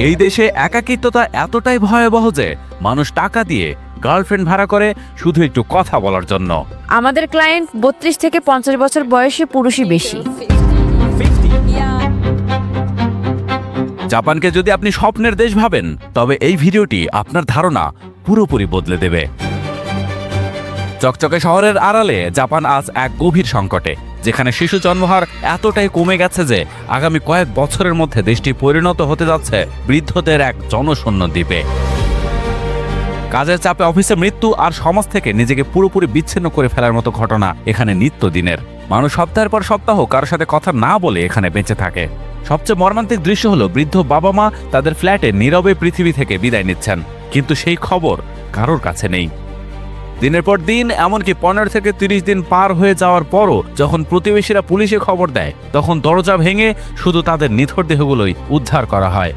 এই দেশে একাকিত্বতা এতটাই ভয়াবহ যে মানুষ টাকা দিয়ে গার্লফ্রেন্ড ভাড়া করে শুধু একটু কথা বলার জন্য। আমাদের ক্লায়েন্ট 32 থেকে 50 বছর বয়সী পুরুষই বেশি। জাপানকে যদি আপনি স্বপ্নের দেশ ভাবেন, তবে এই ভিডিওটি আপনার ধারণা পুরোপুরি বদলে দেবে। চকচকে শহরের আড়ালে জাপান আজ এক গভীর সংকটে, যেখানে শিশু জন্মহার এতটাই কমে গেছে যে আগামী কয়েক বছরের মধ্যে দেশটি পরিণত হতে যাচ্ছে বৃদ্ধদের এক জনশূন্য দ্বীপে। কাজের চাপে অফিসে মৃত্যু আর সমাজ থেকে নিজেকে পুরোপুরি বিচ্ছিন্ন করে ফেলার মতো ঘটনা এখানে নিত্যদিনের। মানুষ সপ্তাহের পর সপ্তাহ কারোর সাথে কথা না বলে এখানে বেঁচে থাকে। সবচেয়ে মর্মান্তিক দৃশ্য হলো বৃদ্ধ বাবা মা তাদের ফ্ল্যাটে নীরবে পৃথিবী থেকে বিদায় নিচ্ছেন, কিন্তু সেই খবর কারোর কাছে নেই। দিনের পর দিন, এমনকি 15 থেকে 30 দিন পার হয়ে যাওয়ার পরও যখন প্রতিবেশীরা পুলিশে খবর দেয়, তখন দরজা ভেঙে শুধু তাদের নিথর দেহগুলোই উদ্ধার করা হয়।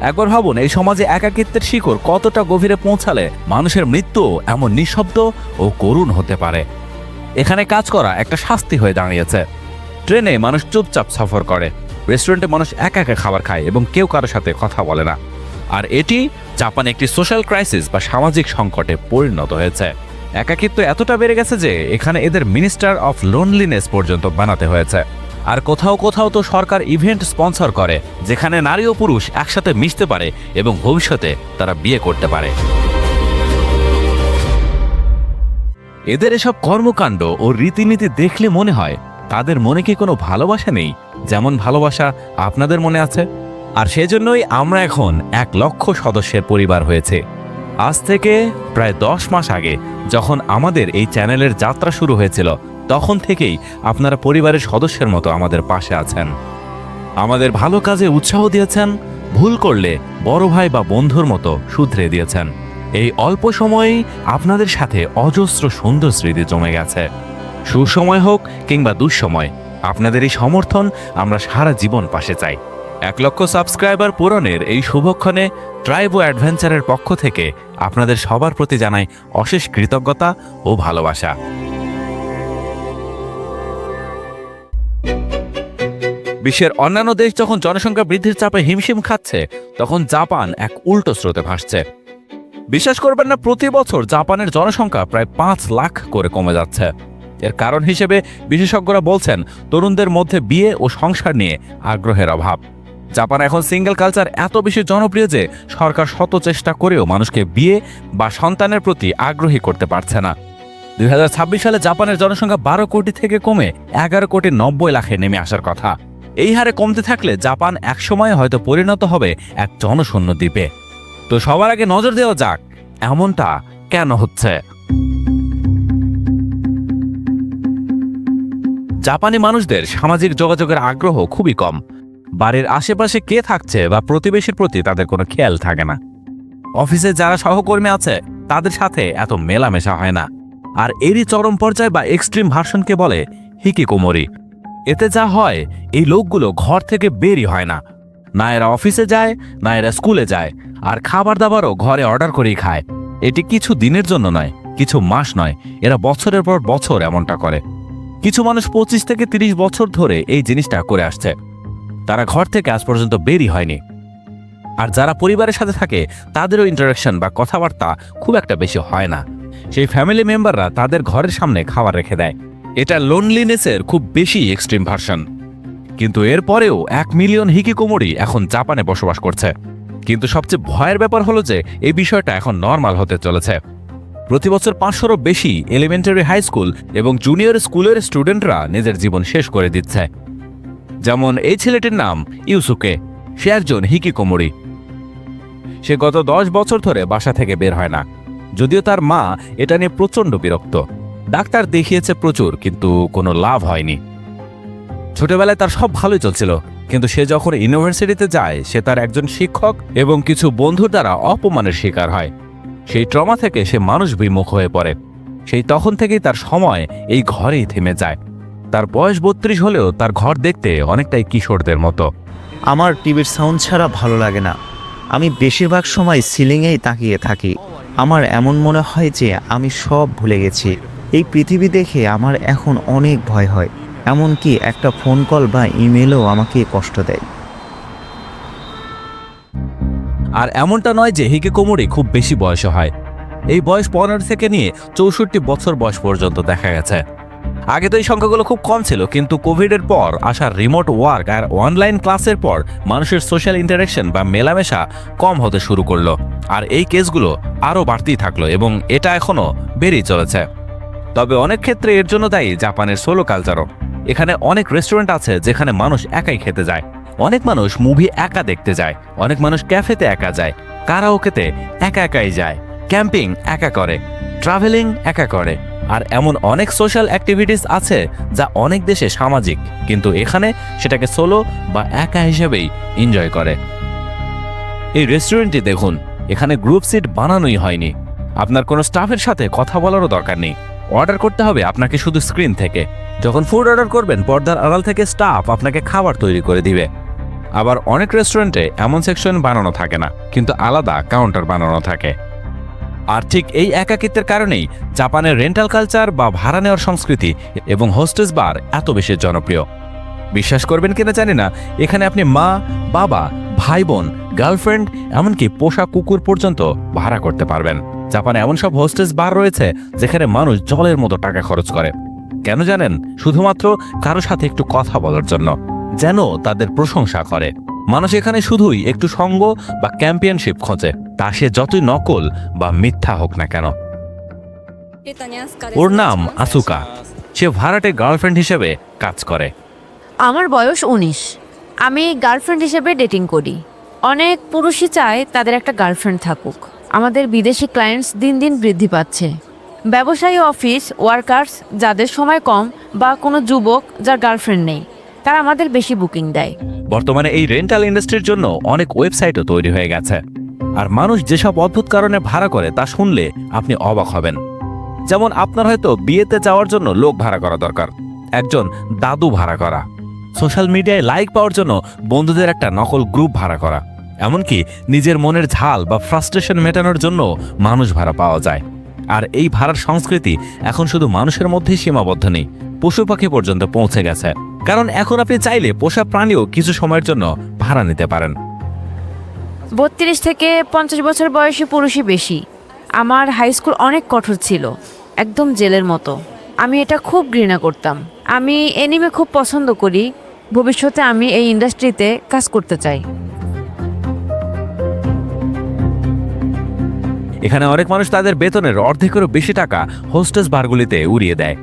একবার ভাবুন, এই সমাজে একাকিত্বের শিকড় কতটা গভীরে পৌঁছালে মানুষের মৃত্যু এমন নিঃশব্দ ও করুণ হতে পারে। এখানে কাজ করা একটা শাস্তি হয়ে দাঁড়িয়েছে। ট্রেনে মানুষ চুপচাপ সফর করে, রেস্টুরেন্টে মানুষ একা একা খাবার খায় এবং কেউ কারোর সাথে কথা বলে না। আর এটি জাপানে একটি সোশ্যাল ক্রাইসিস বা সামাজিক সংকটে পরিণত হয়েছে। একাকিত্ব এতটা বেড়ে গেছে যে এখানে এদের মিনিস্টার অফ লোনলিনেস পর্যন্ত বানাতে হয়েছে। আর কোথাও কোথাও তো সরকার ইভেন্ট স্পন্সর করে, যেখানে নারী ও পুরুষ একসাথে মিশতে পারে এবং ভবিষ্যতে তারা বিয়ে করতে পারে। এদের এসব কর্মকাণ্ড ও রীতিনীতি দেখলে মনে হয় তাদের মনে কি কোনো ভালোবাসা নেই, যেমন ভালোবাসা আপনাদের মনে আছে? আর সেজন্যই আমরা এখন 1 লক্ষ সদস্যের পরিবার হয়েছে। আজ থেকে প্রায় 10 মাস আগে যখন আমাদের এই চ্যানেলের যাত্রা শুরু হয়েছিল, তখন থেকেই আপনারা পরিবারের সদস্যের মতো আমাদের পাশে আছেন। আমাদের ভালো কাজে উৎসাহ দিয়েছেন, ভুল করলে বড় ভাই বা বন্ধুর মতো শুধরে দিয়েছেন। এই অল্প সময়েই আপনাদের সাথে অজস্র সুন্দর স্মৃতি জমে গেছে। সুসময় হোক কিংবা দুঃসময়, আপনাদের এই সমর্থন আমরা সারা জীবন পাশে চাই। 1 লক্ষ সাবস্ক্রাইবার পূরণের এই শুভক্ষণে ট্রাইবো অ্যাডভেঞ্চারের পক্ষ থেকে আপনাদের সবার প্রতি জানাই অশেষ কৃতজ্ঞতা ও ভালোবাসা। বিশ্বের অন্যান্য দেশ যখন জনসংখ্যা বৃদ্ধির চাপে হিমশিম খাচ্ছে, তখন জাপান এক উল্টো স্রোতে ভাসছে। বিশ্বাস করবেন না, প্রতি বছর জাপানের জনসংখ্যা প্রায় 5 লাখ করে কমে যাচ্ছে। এর কারণ হিসেবে বিশেষজ্ঞরা বলছেন তরুণদের মধ্যে বিয়ে ও সংসার নিয়ে আগ্রহের অভাব। জাপান এখন সিঙ্গেল কালচার এত বেশি জনপ্রিয় যে সরকার শত চেষ্টা করেও মানুষকে বিয়ে বা সন্তানের প্রতি আগ্রহী করতে পারছে না। 2026 সালে জাপানের জনসংখ্যা 12 কোটি থেকে কমে 11 কোটি 90 লাখে নেমে আসার কথা। এই হারে কমতে থাকলে জাপান একসময় হয়তো পরিণত হবে এক জনশূন্য দ্বীপে। তো সবার আগে নজর দেওয়া যাক এমনটা কেন হচ্ছে। জাপানি মানুষদের সামাজিক যোগাযোগের আগ্রহ খুবই কম। বাড়ির আশেপাশে কে থাকছে বা প্রতিবেশীর প্রতি তাদের কোনো খেয়াল থাকে না। অফিসে যারা সহকর্মী আছে তাদের সাথে এত মেলামেশা হয় না। আর এরই চরম পর্যায় বা এক্সট্রিম ভার্সনকে বলে হিকিকোমরি। এতে যা হয়, এই লোকগুলো ঘর থেকে বেরই হয় না। না এরা অফিসে যায়, না এরা স্কুলে যায়, আর খাবার দাবারও ঘরে অর্ডার করেই খায়। এটি কিছু দিনের জন্য নয়, কিছু মাস নয়, এরা বছরের পর বছর এমনটা করে। কিছু মানুষ 25 থেকে 30 বছর ধরে এই জিনিসটা করে আসছে। তারা ঘর থেকে আজ পর্যন্ত বেরই হয়নি। আর যারা পরিবারের সাথে থাকে তাদেরও ইন্টারাকশন বা কথাবার্তা খুব একটা বেশি হয় না। সেই ফ্যামিলি মেম্বাররা তাদের ঘরের সামনে খাবার রেখে দেয়। এটা লোনলিনেসের খুব বেশি এক্সট্রিম ভার্সন। কিন্তু এরপরেও 1 মিলিয়ন হিকিকোমরি এখন জাপানে বসবাস করছে। কিন্তু সবচেয়ে ভয়ের ব্যাপার হলো যে এই বিষয়টা এখন নর্মাল হতে চলেছে। প্রতি বছর 500-এরও বেশি এলিমেন্টারি, হাই স্কুল এবং জুনিয়র স্কুলের স্টুডেন্টরা নিজের জীবন শেষ করে দিচ্ছে। যেমন এই ছেলেটির নাম ইউসুকে। সে একজন হিকিকোমরি। সে গত 10 বছর ধরে বাসা থেকে বের হয় না, যদিও তার মা এটা নিয়ে প্রচণ্ড বিরক্ত। ডাক্তার দেখিয়েছে প্রচুর, কিন্তু কোনো লাভ হয়নি। ছোটবেলায় তার সব ভালোই চলছিল, কিন্তু সে যখন ইউনিভার্সিটিতে যায়, সে তার একজন শিক্ষক এবং কিছু বন্ধুর দ্বারা অপমানের শিকার হয়। সেই ট্রমা থেকে সে মানুষ বিমুখ হয়ে পড়ে। সেই তখন থেকেই তার সময় এই ঘরেই থেমে যায়। তার বয়স 32 হলেও তার ঘর দেখতে অনেকটাই কিশোরদের মতো। আমার টিভির সাউন্ড ছাড়া ভালো লাগে না। আমি বেশিরভাগ সময় সিলিংয়েই তাকিয়ে থাকি। আমার এমন মনে হয় যে আমি সব ভুলে গেছি। এই পৃথিবী দেখে আমার এখন অনেক ভয় হয়। এমনকি একটা ফোন কল বা ইমেলও আমাকে কষ্ট দেয়। আর এমনটা নয় যে হিকিকোমোরি খুব বেশি বয়সে হয়। এই বয়স 15 থেকে নিয়ে 64 বছর বয়স পর্যন্ত দেখা গেছে। আগে তো এই সংখ্যাগুলো খুব কম ছিল, কিন্তু কোভিডের পর আসা রিমোট ওয়ার্ক আর অনলাইন ক্লাসের পর মানুষের সোশ্যাল ইন্টারাকশন বা মেলামেশা কম হতে শুরু করলো, আর এই কেসগুলো আরও বাড়তেই থাকলো এবং এটা এখনও বেড়েই চলেছে। তবে অনেক ক্ষেত্রে এর জন্য দায়ী জাপানের সোলো কালচারও। এখানে অনেক রেস্টুরেন্ট আছে যেখানে মানুষ একাই খেতে যায়, অনেক মানুষ মুভি একা দেখতে যায়, অনেক মানুষ ক্যাফেতে একা যায়, কারাওকেতে একা একাই যায়, ক্যাম্পিং একা করে, ট্রাভেলিং একা করে। আর এমন অনেক সোশ্যাল অ্যাক্টিভিটিস আছে যা অনেক দেশে সামাজিক, কিন্তু এখানে সেটাকে সোলো বা একা হিসেবেই এনজয় করে। এই রেস্টুরেন্টটি দেখুন, এখানে গ্রুপ সিট বানানোই হয়নি। আপনার কোনো স্টাফের সাথে কথা বলারও দরকার নেই, অর্ডার করতে হবে আপনাকে শুধু স্ক্রিন থেকে। যখন ফুড অর্ডার করবেন পর্দার আড়াল থেকে স্টাফ আপনাকে খাবার তৈরি করে দিবে। আবার অনেক রেস্টুরেন্টে এমন সেকশন বানানো থাকে না, কিন্তু আলাদা কাউন্টার বানানো থাকে। আর ঠিক এই একাকিত্বের কারণেই জাপানের রেন্টাল কালচার বা ভাড়া নেওয়ার সংস্কৃতি এবং হোস্টেস বার এত বেশি জনপ্রিয়। বিশ্বাস করবেন কিনা জানি না, এখানে আপনি মা, বাবা, ভাই বোন, গার্লফ্রেন্ড, এমনকি পোষা কুকুর পর্যন্ত ভাড়া করতে পারবেন। জাপানে এমন সব হোস্টেস বার রয়েছে যেখানে মানুষ জলের মতো টাকা খরচ করে। কেন জানেন? শুধুমাত্র কারো সাথে একটু কথা বলার জন্য, যেন তাদের প্রশংসা করে। মানুষ এখানে শুধুই একটু সঙ্গ বা চ্যাম্পিয়নশিপ খোঁজে, তা সে যতই নকল বা মিথ্যা হোক না কেন। ওর নাম আসুকা, সে ভাড়াটে গার্লফ্রেন্ড হিসেবে কাজ করে। আমার বয়স 19। আমি গার্লফ্রেন্ড হিসেবে ডেটিং করি। অনেক পুরুষই চায় তাদের একটা গার্লফ্রেন্ড থাকুক। আমাদের বিদেশি ক্লায়েন্টস দিন দিন বৃদ্ধি পাচ্ছে। ব্যবসায়ী, অফিস ওয়ার্কার্স যাদের সময় কম, বা কোনো যুবক যার গার্লফ্রেন্ড নেই, তারা আমাদের বেশি বুকিং দেয়। বর্তমানে এই রেন্টাল ইন্ডাস্ট্রির জন্য অনেক ওয়েবসাইটও তৈরি হয়ে গেছে। আর মানুষ যেসব অদ্ভুত কারণে ভাড়া করে তা শুনলে আপনি অবাক হবেন। যেমন আপনার হয়তো বিয়েতে যাওয়ার জন্য লোক ভাড়া করা দরকার, একজন দাদু ভাড়া করা, সোশ্যাল মিডিয়ায় লাইক পাওয়ার জন্য বন্ধুদের একটা নকল গ্রুপ ভাড়া করা, এমনকি নিজের মনের ঝাল বা ফ্রাস্ট্রেশন মেটানোর জন্য মানুষ ভাড়া পাওয়া যায়। আর এই ভাড়ার সংস্কৃতি এখন শুধু মানুষের মধ্যেই সীমাবদ্ধ নেই, পশু পাখি পর্যন্ত পৌঁছে গেছে। কারণ এখন আপনি চাইলে পোষা প্রাণীও কিছু সময়ের জন্য ভাড়া নিতে পারেন। 32 থেকে 50 বছর বয়সী পুরুষই বেশি। আমার হাই স্কুল অনেক কঠোর ছিল, একদম জেলের মতো। আমি এটা খুব ঘৃণা করতাম। আমি এনিমে খুব পছন্দ করি। ভবিষ্যতে আমি এই ইন্ডাস্ট্রিতে কাজ করতে চাই। এখানে অনেক মানুষ তাদের বেতনের অর্ধেকেরও বেশি টাকা হোস্টেস বারগুলিতে উড়িয়ে দেয়।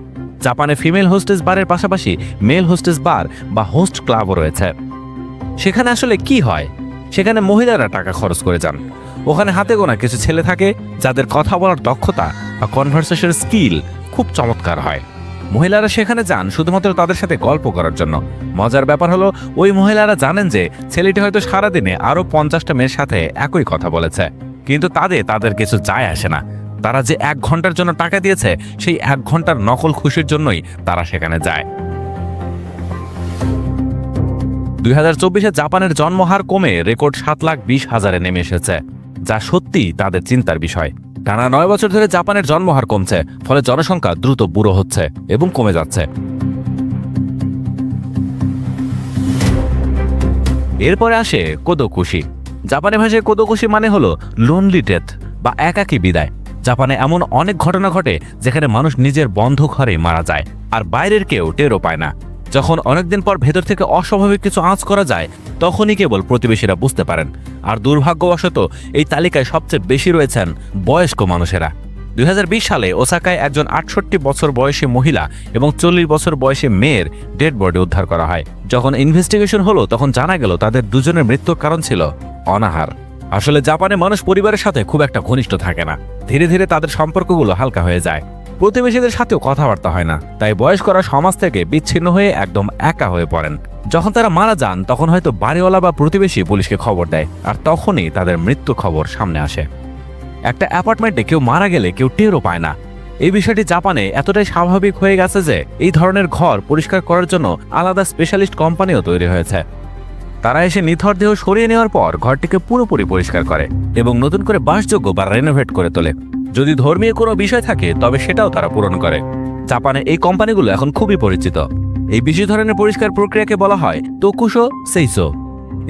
জাপানে ফিমেল হোস্টেস বারের পাশাপাশি মেল হোস্টেস বার বা হোস্ট ক্লাবও রয়েছে। সেখানে আসলে কি হয়? সেখানে মহিলারা টাকা খরচ করে যান। ওখানে হাতে গোনা কিছু ছেলে থাকে যাদের কথা বলার দক্ষতা বা কনভারসেশন স্কিল খুব চমৎকার হয়। মহিলারা সেখানে যান শুধুমাত্র তাদের সাথে গল্প করার জন্য। মজার ব্যাপার হলো, ওই মহিলারা জানেন যে ছেলেটি হয়তো সারাদিনে আরও 50টা মেয়ের সাথে একই কথা বলেছে, কিন্তু তাদের কিছু যায় আসে না। তারা যে 1 ঘন্টার জন্য টাকা দিয়েছে, সেই 1 ঘন্টার নকল খুশির জন্যই তারা সেখানে যায়। 2024-এ জাপানের জন্মহার কমে রেকর্ড 7,20,000-এ নেমে এসেছে, যা সত্যি তাদের চিন্তার বিষয়। টানা 9 বছর ধরে জাপানের জন্মহার কমছে, ফলে জনসংখ্যা দ্রুত বুড়ো হচ্ছে এবং কমে যাচ্ছে। এরপরে আসে কোদোকুশি। জাপানি ভাষায় কোদোকুশি মানে হলো লোনলি ডেথ বা একাকী বিদায়। জাপানে এমন অনেক ঘটনা ঘটে যেখানে মানুষ নিজের বন্ধ ঘরেই মারা যায়, আর বাইরের কেউ টেরও পায় না। যখন অনেকদিন পর ভেতর থেকে অস্বাভাবিক কিছু আঁচ করা যায়, তখনই কেবল প্রতিবেশীরা বুঝতে পারেন। আর দুর্ভাগ্যবশত এই তালিকায় সবচেয়ে বেশি রয়েছেন বয়স্ক মানুষেরা। 2020 সালে ওসাকায় একজন 68 বছর বয়সী মহিলা এবং 40 বছর বয়সী মেয়ের ডেড বডি উদ্ধার করা হয়। যখন ইনভেস্টিগেশন হলো তখন জানা গেল তাদের দুজনের মৃত্যুর কারণ ছিল অনাহার। আসলে জাপানে মানুষ পরিবারের সাথে খুব একটা ঘনিষ্ঠ থাকে না। ধীরে ধীরে তাদের সম্পর্কগুলো হালকা হয়ে যায়। প্রতিবেশীদের সাথেও কথাবার্তা হয় না, তাই বয়স্করা সমাজ থেকে বিচ্ছিন্ন হয়ে একদম একা হয়ে পড়েন। যখন তারা মারা যান তখন হয়তো বাড়িওয়ালা বা প্রতিবেশী পুলিশকে খবর দেয়, আর তখনই তাদের মৃত্যু খবর সামনে আসে। একটা অ্যাপার্টমেন্টে কেউ মারা গেলে কেউ টেরও পায় না। এই বিষয়টি জাপানে এতটাই স্বাভাবিক হয়ে গেছে যে এই ধরনের ঘর পরিষ্কার করার জন্য আলাদা স্পেশালিস্ট কোম্পানিও তৈরি হয়েছে। তারা এসে নিথর দেহ সরিয়ে নেওয়ার পর ঘরটিকে পুরোপুরি পরিষ্কার করে এবং নতুন করে বাসযোগ্য বা রেনোভেট করে তোলে। যদি ধর্মীয় কোনো বিষয় থাকে তবে সেটাও তারা পূরণ করে। জাপানে এই কোম্পানিগুলো এখন খুবই পরিচিত। এই বিশেষ ধরনের পরিষ্কার প্রক্রিয়াকে বলা হয় তোকুশো সেইসো।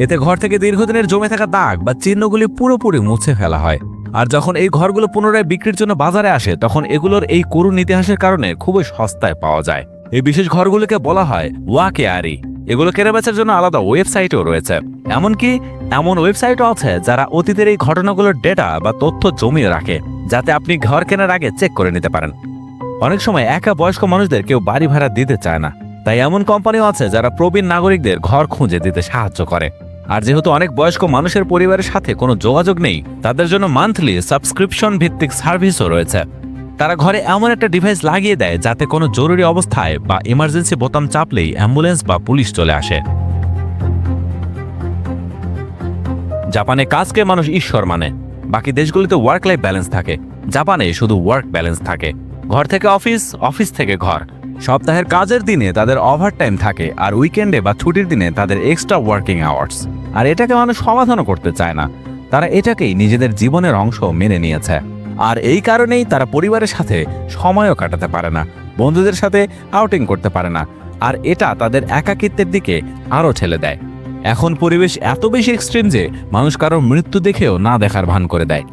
এতে ঘর থেকে দীর্ঘদিনের জমে থাকা দাগ বা চিহ্নগুলি পুরোপুরি মুছে ফেলা হয়। আর যখন এই ঘরগুলো পুনরায় বিক্রির জন্য বাজারে আসে তখন এগুলোর এই করুণ ইতিহাসের কারণে খুবই সস্তায় পাওয়া যায়। এই বিশেষ ঘরগুলোকে বলা হয় ওয়াকেয়ারি। এগুলো কেনাবেচার জন্য আলাদা ওয়েবসাইটও রয়েছে। এমনকি এমন ওয়েবসাইটও আছে যারা অতীতের এই ঘটনাগুলোর ডেটা বা তথ্য জমিয়ে রাখে, যাতে আপনি ঘর কেনার আগে চেক করে নিতে পারেন। অনেক সময় একা বয়স্ক মানুষদের কেউ বাড়ি ভাড়া দিতে চায় না, তাই এমন কোম্পানিও আছে যারা প্রবীণ নাগরিকদের ঘর খুঁজে দিতে সাহায্য করে। আর যেহেতু অনেক বয়স্ক মানুষের পরিবারের সাথে কোনো যোগাযোগ নেই, তাদের জন্য মান্থলি সাবস্ক্রিপশন ভিত্তিক সার্ভিসও রয়েছে। তারা ঘরে এমন একটা ডিভাইস লাগিয়ে দেয় যাতে কোনো জরুরি অবস্থায় বা ইমার্জেন্সি বোতাম চাপলেই অ্যাম্বুলেন্স বা পুলিশ চলে আসে। জাপানে কাজকে মানুষ ঈশ্বর মানে। বাকি দেশগুলিতে ওয়ার্ক লাইফ ব্যালেন্স থাকে, জাপানে শুধু ওয়ার্ক ব্যালেন্স থাকে। ঘর থেকে অফিস, অফিস থেকে ঘর। সপ্তাহের কাজের দিনে তাদের ওভারটাইম থাকে, আর উইকেন্ডে বা ছুটির দিনে তাদের এক্সট্রা ওয়ার্কিং আওয়ার্স। আর এটাকে মানুষ সমাধানও করতে চায় না, তারা এটাকেই নিজেদের জীবনের অংশ মেনে নিয়েছে। আর এই কারণেই তারা পরিবারের সাথে সময়ও কাটাতে পারে না, বন্ধুদের সাথে আউটিং করতে পারে না, আর এটা তাদের একাকিত্বের দিকে আরও ঠেলে দেয়। এখন পরিবেশ এত বেশি এক্সট্রিম যে মানুষ কারোর মৃত্যু দেখেও না দেখার ভান করে দেয়।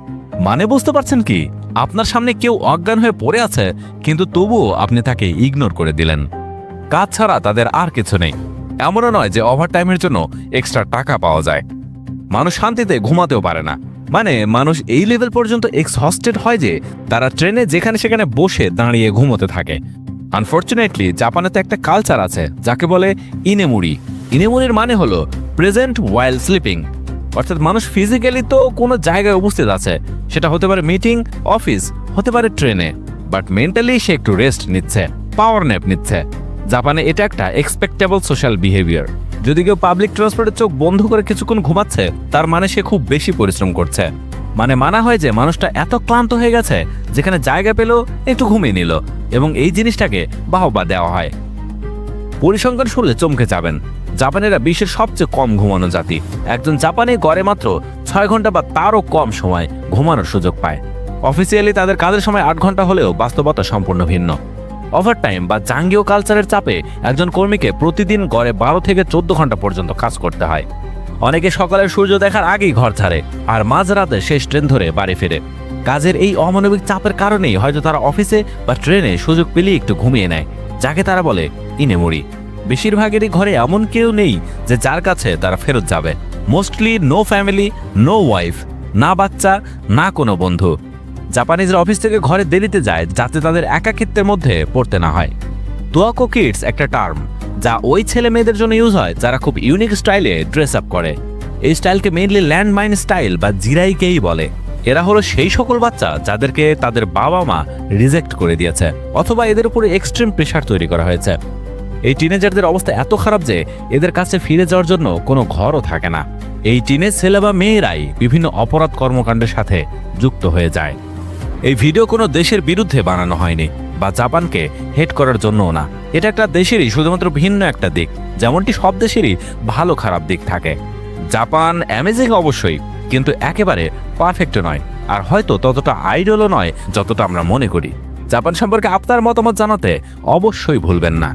মানে বুঝতে পারছেন কি? আপনার সামনে কেউ অজ্ঞান হয়ে পড়ে আছে, কিন্তু তবুও আপনি তাকে ইগনোর করে দিলেন। কাজ ছাড়া তাদের আর কিছু নেই। এমনও নয় যে ওভারটাইমের জন্য এক্সট্রা টাকা পাওয়া যায়। মানুষ শান্তিতে ঘুমাতেও পারে না। মানে মানুষ এই লেভেল পর্যন্ত এক্সহস্টেড হয় যে তারা ট্রেনে যেখানে সেখানে বসে দাঁড়িয়ে ঘুমোতে থাকে। আনফর্চুনেটলি জাপানে তো একটা কালচার আছে যাকে বলে ইনেমুরি। ইনেমুরির মানে হলো প্রেজেন্ট ওয়াইল স্লিপিং, অর্থাৎ মানুষ ফিজিক্যালি তো কোনো জায়গায় উপস্থিত আছে, সেটা হতে পারে মিটিং, অফিস, হতে পারে ট্রেনে, বাট মেন্টালি সে একটু রেস্ট নিচ্ছে, পাওয়ার ন্যাপ নিচ্ছে। জাপানে এটা একটা এক্সপেক্টেবল সোশ্যাল বিহেভিয়ার। যদি কেউ পাবলিক ট্রান্সপোর্টের চোখ বন্ধ করে কিছুক্ষণ ঘুমাচ্ছে, তার মানে সে খুব বেশি পরিশ্রম করছে। মানে মানা হয় যে মানুষটা এত ক্লান্ত হয়ে গেছে যেখানে জায়গা পেল একটু ঘুমিয়ে নিল, এবং এই জিনিসটাকে বাহবা দেওয়া হয়। পরিসংখ্যান শুনলে চমকে যাবেন, জাপানিরা বিশ্বের সবচেয়ে কম ঘুমানো জাতি। একজন জাপানি গড়ে মাত্র 6 ঘন্টা বা তারও কম সময় ঘুমানোর সুযোগ পায়। অফিসিয়ালি তাদের কাজের সময় 8 ঘন্টা হলেও বাস্তবতা সম্পূর্ণ ভিন্ন। ওভারটাইম বা জাঙ্গীয় কালচারের চাপে একজন কর্মীকে প্রতিদিন গড়ে 12 থেকে 14 ঘন্টা পর্যন্ত কাজ করতে হয়। অনেকে সকালের সূর্য দেখার আগেই ঘর ছাড়ে, আর মাঝরাতে শেষ ট্রেন ধরে বাড়ি ফেরে। কাজের এই অমানবিক চাপের কারণেই হয়তো তারা অফিসে বা ট্রেনে সুযোগ পেলেই একটু ঘুমিয়ে নেয়, যাকে তারা বলে ইনেমুরি। বেশিরভাগেরই ঘরে এমন কেউ নেই যে যার কাছে তারা ফেরত যাবে। Mostly no family, no wife, না বাচ্চা, না কোনো বন্ধু। জাপানিজরা অফিস থেকে ঘরে দেরিতে যায় যাতে তাদের একাকিত্বের মধ্যে পড়তে না হয়। তোয়াকো কিডস একটা টার্ম যা ওই ছেলে মেয়েদের জন্য ইউজ হয় যারা খুব ইউনিক স্টাইলে ড্রেস আপ করে। এই স্টাইলকে মেইনলি ল্যান্ডমাইন স্টাইল বা জিরাইকেই বলে। এরা হলো সেই সকল বাচ্চা যাদেরকে তাদের বাবা মা রিজেক্ট করে দিয়েছে, অথবা এদের উপরে এক্সট্রিম প্রেশার তৈরি করা হয়েছে। এই টিনেজারদের অবস্থা এত খারাপ যে এদের কাছে ফিরে যাওয়ার জন্য কোনো ঘরও থাকে না। এই টিনেজ ছেলে বা মেয়েরাই বিভিন্ন অপরাধ কর্মকাণ্ডের সাথে যুক্ত হয়ে যায়। এই ভিডিও কোনো দেশের বিরুদ্ধে বানানো হয়নি বা জাপানকে হেট করার জন্যও না। এটা একটা দেশেরই শুধুমাত্র ভিন্ন একটা দিক, যেমনটি সব দেশেরই ভালো খারাপ দিক থাকে। জাপান অ্যামেজিং অবশ্যই, কিন্তু একেবারে পারফেক্টও নয়, আর হয়তো ততটা আইডলও নয় যতটা আমরা মনে করি। জাপান সম্পর্কে আপনার মতামত জানাতে অবশ্যই ভুলবেন না।